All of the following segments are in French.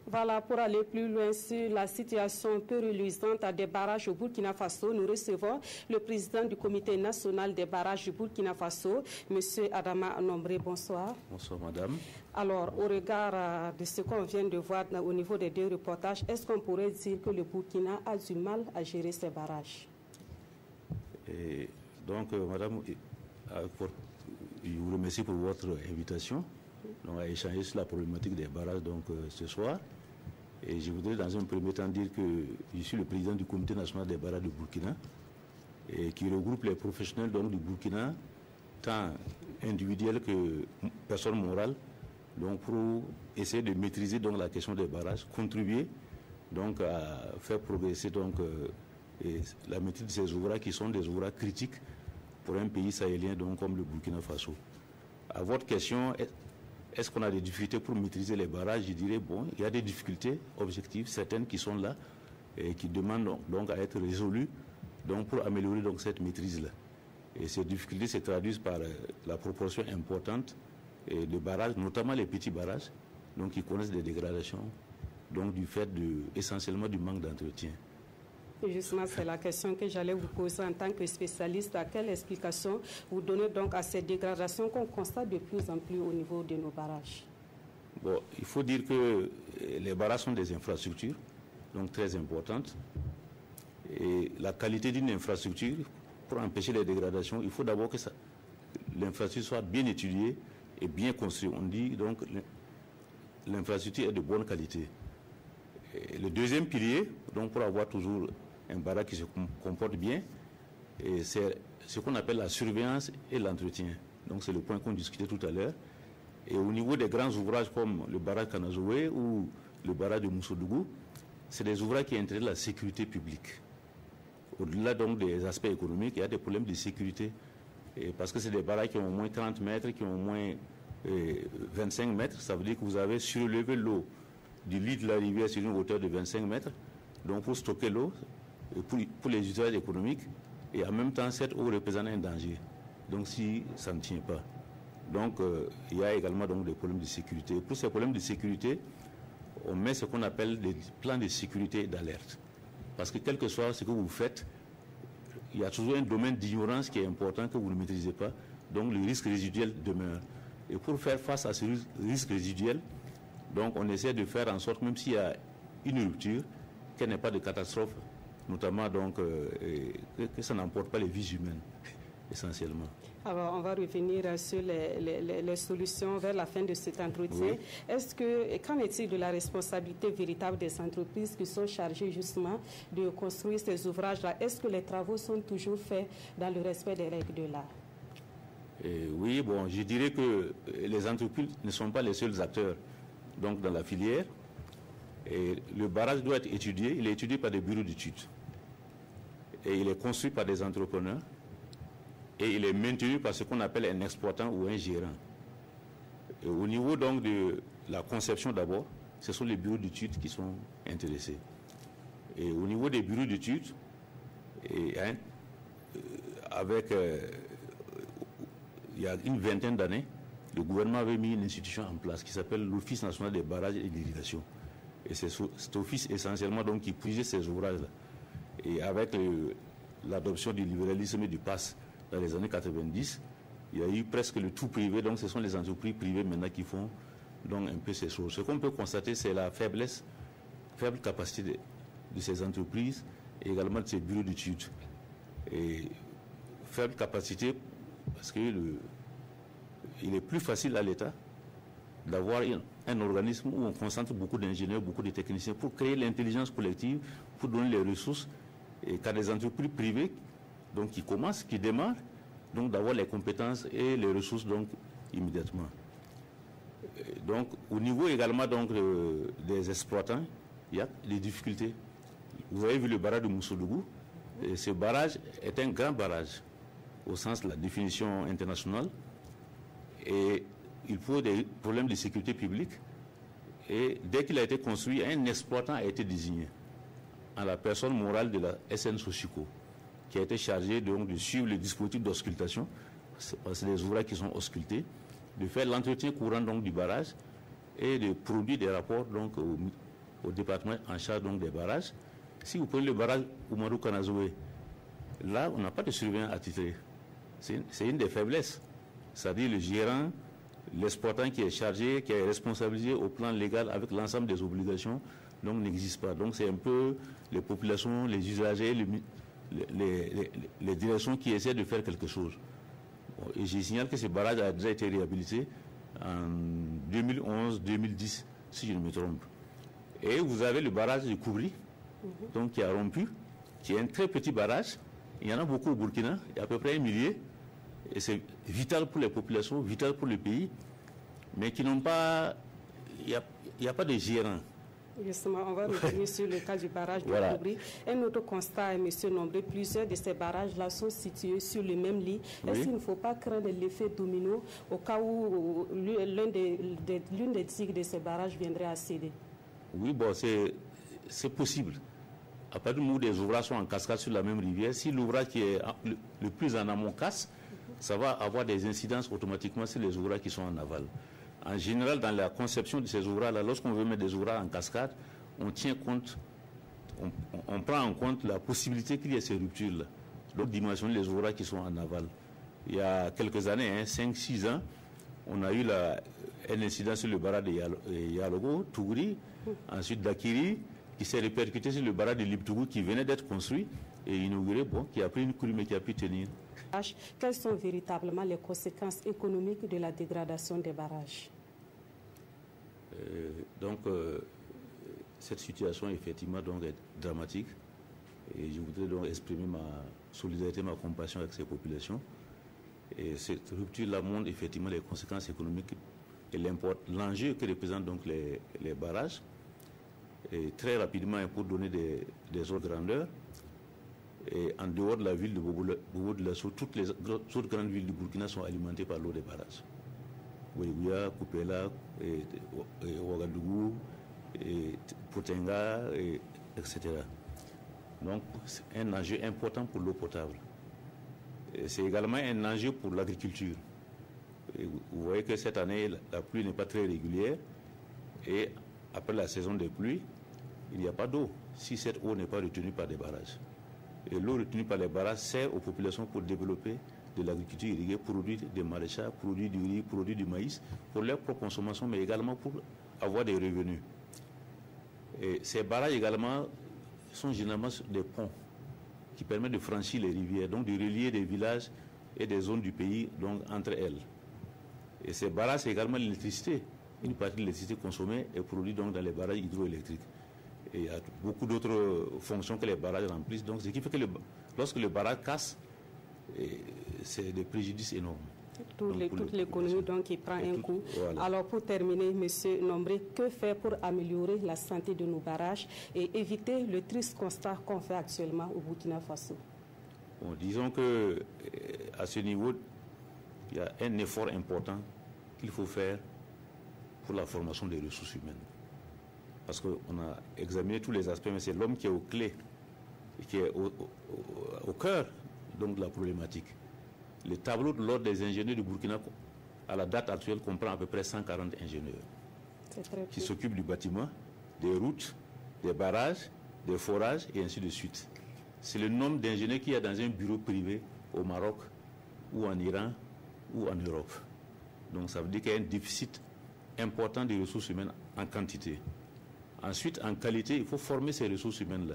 Voilà, pour aller plus loin sur la situation peu reluisante des barrages au Burkina Faso, nous recevons le président du comité national des barrages du Burkina Faso, M. Adama Nombré. Bonsoir. Bonsoir, madame. Alors, au regard de ce qu'on vient de voir au niveau des deux reportages, est-ce qu'on pourrait dire que le Burkina a du mal à gérer ses barrages? Et donc, madame, je vous remercie pour votre invitation à échanger sur la problématique des barrages ce soir. Et je voudrais dans un premier temps dire que je suis le président du comité national des barrages du Burkina, et qui regroupe les professionnels du Burkina, tant individuels que personnes morales, pour essayer de maîtriser la question des barrages, contribuer à faire progresser la maîtrise de ces ouvrages qui sont des ouvrages critiques pour un pays sahélien comme le Burkina Faso. À votre question, est-ce qu'on a des difficultés pour maîtriser les barrages? Je dirais, bon, il y a des difficultés objectives, certaines qui sont là et qui demandent donc à être résolues pour améliorer cette maîtrise-là. Et ces difficultés se traduisent par la proportion importante de barrages, notamment les petits barrages, qui connaissent des dégradations, du fait essentiellement du manque d'entretien. Justement, c'est la question que j'allais vous poser en tant que spécialiste. À quelle explication vous donnez à ces dégradations qu'on constate de plus en plus au niveau de nos barrages? Bon, il faut dire que les barrages sont des infrastructures, très importantes. Et la qualité d'une infrastructure, pour empêcher les dégradations, il faut d'abord que l'infrastructure soit bien étudiée et bien construite. On dit l'infrastructure est de bonne qualité. Et le deuxième pilier, pour avoir toujours un barrage qui se comporte bien, c'est ce qu'on appelle la surveillance et l'entretien. C'est le point qu'on discutait tout à l'heure. Et au niveau des grands ouvrages comme le barrage Kanazoué ou le barrage de Moussodougou, c'est des ouvrages qui intéressent la sécurité publique. Au-delà des aspects économiques, il y a des problèmes de sécurité. Parce que c'est des barrages qui ont au moins 30 mètres, qui ont au moins 25 mètres. Ça veut dire que vous avez surélevé l'eau du lit de la rivière sur une hauteur de 25 mètres, pour stocker l'eau, pour les usages économiques, et en même temps, cette eau représente un danger. Si ça ne tient pas. Il y a également des problèmes de sécurité. Pour ces problèmes de sécurité, on met ce qu'on appelle des plans de sécurité et d'alerte. Parce que quel que soit ce que vous faites, il y a toujours un domaine d'ignorance qui est important que vous ne maîtrisez pas. Le risque résiduel demeure. Et pour faire face à ce risque résiduel, on essaie de faire en sorte, même s'il y a une rupture, qu'il n'y ait pas de catastrophe, notamment que ça n'emporte pas les vies humaines, essentiellement. Alors, on va revenir sur les solutions vers la fin de cet entretien. Oui. Qu'en est-il de la responsabilité véritable des entreprises qui sont chargées justement de construire ces ouvrages-là? Est-ce que les travaux sont toujours faits dans le respect des règles de l'art? Oui, bon, je dirais que les entreprises ne sont pas les seuls acteurs dans la filière. Et le barrage doit être étudié. Il est étudié par des bureaux d'études. Et il est construit par des entrepreneurs. Et il est maintenu par ce qu'on appelle un exploitant ou un gérant. Et au niveau de la conception d'abord, ce sont les bureaux d'études qui sont intéressés. Et au niveau des bureaux d'études, il y a une vingtaine d'années, le gouvernement avait mis une institution en place qui s'appelle l'Office national des barrages et de l'irrigation. Et c'est cet office essentiellement qui puisait ces ouvrages-là. Et avec l'adoption du libéralisme et du pass dans les années 90, il y a eu presque le tout privé. Donc ce sont les entreprises privées maintenant qui font un peu ces choses. Ce qu'on peut constater, c'est la faible capacité de ces entreprises et également de ces bureaux d'études. Et faible capacité parce que il est plus facile à l'État d'avoir un organisme où on concentre beaucoup d'ingénieurs, beaucoup de techniciens pour créer l'intelligence collective, pour donner les ressources, et qu'à des entreprises privées qui commencent, qui démarrent, d'avoir les compétences et les ressources immédiatement. Au niveau également des exploitants, il y a des difficultés. Vous avez vu le barrage de Moussodougou. Ce barrage est un grand barrage au sens de la définition internationale, et il pose des problèmes de sécurité publique. Et dès qu'il a été construit, un exploitant a été désigné en la personne morale de la SN Sochico, qui a été chargé de suivre le dispositif d'auscultation, parce que les ouvrages qui sont auscultés, de faire l'entretien courant du barrage et de produire des rapports au département en charge donc des barrages. Si vous prenez le barrage Oumarou Kanazoué, là, on n'a pas de surveillant attitré. C'est une des faiblesses. C'est-à-dire le gérant, l'exploitant qui est chargé, qui est responsabilisé au plan légal avec l'ensemble des obligations, donc n'existe pas. Donc c'est un peu les populations, les usagers, les directions qui essaient de faire quelque chose. Bon, et je signale que ce barrage a déjà été réhabilité en 2011-2010, si je ne me trompe. Et vous avez le barrage de Koubri, donc qui a rompu, qui est un très petit barrage. Il y en a beaucoup au Burkina, il y a à peu près 1 millier. Et c'est vital pour les populations, vital pour le pays, mais qui n'ont pas... Il n'y a pas de gérant. Justement, on va revenir sur le cas du barrage de Koubri. Un autre constat, M. Nombré, plusieurs de ces barrages-là sont situés sur le même lit. Est-ce qu'il ne faut pas craindre l'effet domino au cas où l'une des digues de ces barrages viendrait à céder? Oui, bon, c'est possible. À partir du moment où des ouvrages sont en cascade sur la même rivière, si l'ouvrage qui est le plus en amont casse, ça va avoir des incidences automatiquement sur les ouvrages qui sont en aval. En général, dans la conception de ces ouvrages-là, lorsqu'on veut mettre des ouvrages en cascade, on tient compte, on prend en compte la possibilité qu'il y ait ces ruptures-là. Donc, dimensionner les ouvrages qui sont en aval. Il y a quelques années, 5-6 ans, on a eu un incident sur le barrage de Yalogo, Tougri, ensuite d'Akiri, qui s'est répercuté sur le barrage de Liptougou qui venait d'être construit et inauguré, bon, qui a pris une crue mais qui a pu tenir. Quelles sont véritablement les conséquences économiques de la dégradation des barrages? Cette situation effectivement donc, est dramatique et je voudrais donc exprimer ma solidarité, ma compassion avec ces populations. Et cette rupture-là montre effectivement les conséquences économiques et l'enjeu que représentent donc les barrages. Et très rapidement, pour donner des ordres de grandeur, et en dehors de la ville de Bobo de Lasso, toutes les autres grandes villes du Burkina sont alimentées par l'eau des barrages. Ouégoua, Koupela, Ouagadougou, Potenga, etc. Donc, c'est un enjeu important pour l'eau potable. C'est également un enjeu pour l'agriculture. Vous voyez que cette année, la pluie n'est pas très régulière et après la saison des pluies, il n'y a pas d'eau si cette eau n'est pas retenue par des barrages. Et l'eau retenue par les barrages sert aux populations pour développer de l'agriculture irriguée, produire des maraîchages, produire du riz, produire du maïs, pour leur propre consommation, mais également pour avoir des revenus. Et ces barrages également sont généralement des ponts qui permettent de franchir les rivières, donc de relier des villages et des zones du pays donc, entre elles. Et ces barrages, c'est également l'électricité. Une partie de l'électricité consommée est produite donc, dans les barrages hydroélectriques. Et il y a beaucoup d'autres fonctions que les barrages remplissent. Donc, ce qui fait que lorsque le barrage casse, c'est des préjudices énormes. Toute l'économie donc qui prend un coup. Voilà. Alors pour terminer, M. Nombré, que faire pour améliorer la santé de nos barrages et éviter le triste constat qu'on fait actuellement au Burkina Faso? Bon, disons que à ce niveau, il y a un effort important qu'il faut faire pour la formation des ressources humaines. Parce qu'on a examiné tous les aspects, mais c'est l'homme qui est aux clés et qui est au cœur donc, de la problématique. Le tableau de l'ordre des ingénieurs du Burkina, à la date actuelle, comprend à peu près 140 ingénieurs qui s'occupent du bâtiment, des routes, des barrages, des forages et ainsi de suite. C'est le nombre d'ingénieurs qu'il y a dans un bureau privé au Maroc ou en Iran ou en Europe. Donc ça veut dire qu'il y a un déficit important de ressources humaines en quantité. Ensuite, en qualité, il faut former ces ressources humaines-là.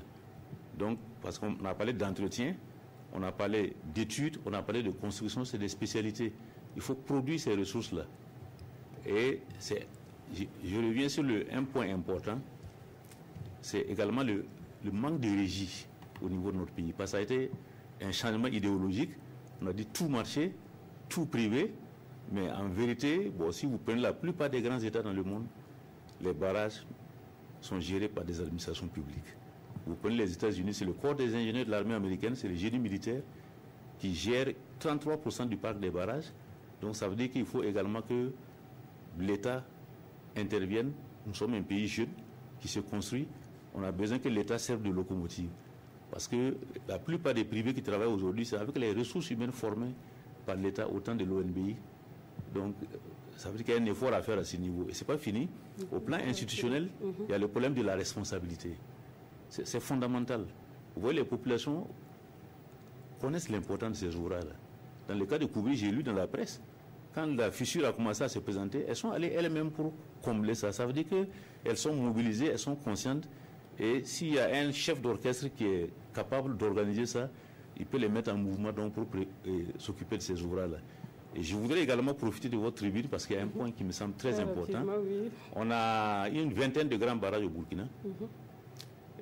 Donc, parce qu'on a parlé d'entretien, on a parlé d'études, on a parlé de construction, c'est des spécialités. Il faut produire ces ressources-là. Et je reviens sur un point important, c'est également le manque de régie au niveau de notre pays. Parce que ça a été un changement idéologique. On a dit tout marché, tout privé, mais en vérité, bon, si vous prenez la plupart des grands États dans le monde, les barrages sont gérés par des administrations publiques. Vous prenez les États-Unis, c'est le corps des ingénieurs de l'armée américaine, c'est le génie militaire qui gère 33% du parc des barrages. Donc ça veut dire qu'il faut également que l'État intervienne. Nous sommes un pays jeune qui se construit. On a besoin que l'État serve de locomotive. Parce que la plupart des privés qui travaillent aujourd'hui, c'est avec les ressources humaines formées par l'État au temps de l'ONBI. Donc Ça veut dire qu'il y a un effort à faire à ce niveau. Et ce n'est pas fini. Au plan institutionnel, il y a le problème de la responsabilité. C'est fondamental. Vous voyez, les populations connaissent l'importance de ces ouvrages-là. Dans le cas de Koubri, j'ai lu dans la presse, quand la fissure a commencé à se présenter, elles sont allées elles-mêmes pour combler ça. Ça veut dire qu'elles sont mobilisées, elles sont conscientes. Et s'il y a un chef d'orchestre qui est capable d'organiser ça, il peut les mettre en mouvement donc, pour s'occuper de ces ouvrages-là. Et je voudrais également profiter de votre tribune parce qu'il y a un point qui me semble très important. Oui. On a une vingtaine de grands barrages au Burkina.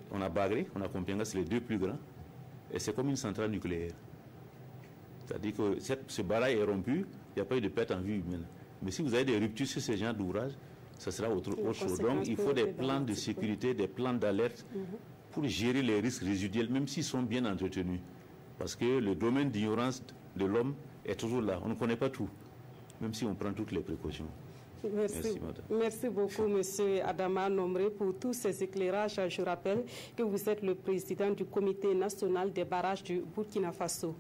On a Bagré, on a Kompianga, c'est les deux plus grands. Et c'est comme une centrale nucléaire. C'est-à-dire que ce barrage est rompu, il n'y a pas eu de perte en vie humaine. Mais si vous avez des ruptures sur ces genres d'ouvrages, ça sera autre chose. Donc il faut des plans de sécurité, des plans d'alerte pour gérer les risques résiduels, même s'ils sont bien entretenus. Parce que le domaine d'ignorance de l'homme est toujours là. On ne connaît pas tout, même si on prend toutes les précautions. Merci beaucoup, M. Adama Nomré, pour tous ces éclairages. Je rappelle que vous êtes le président du Comité national des barrages du Burkina Faso.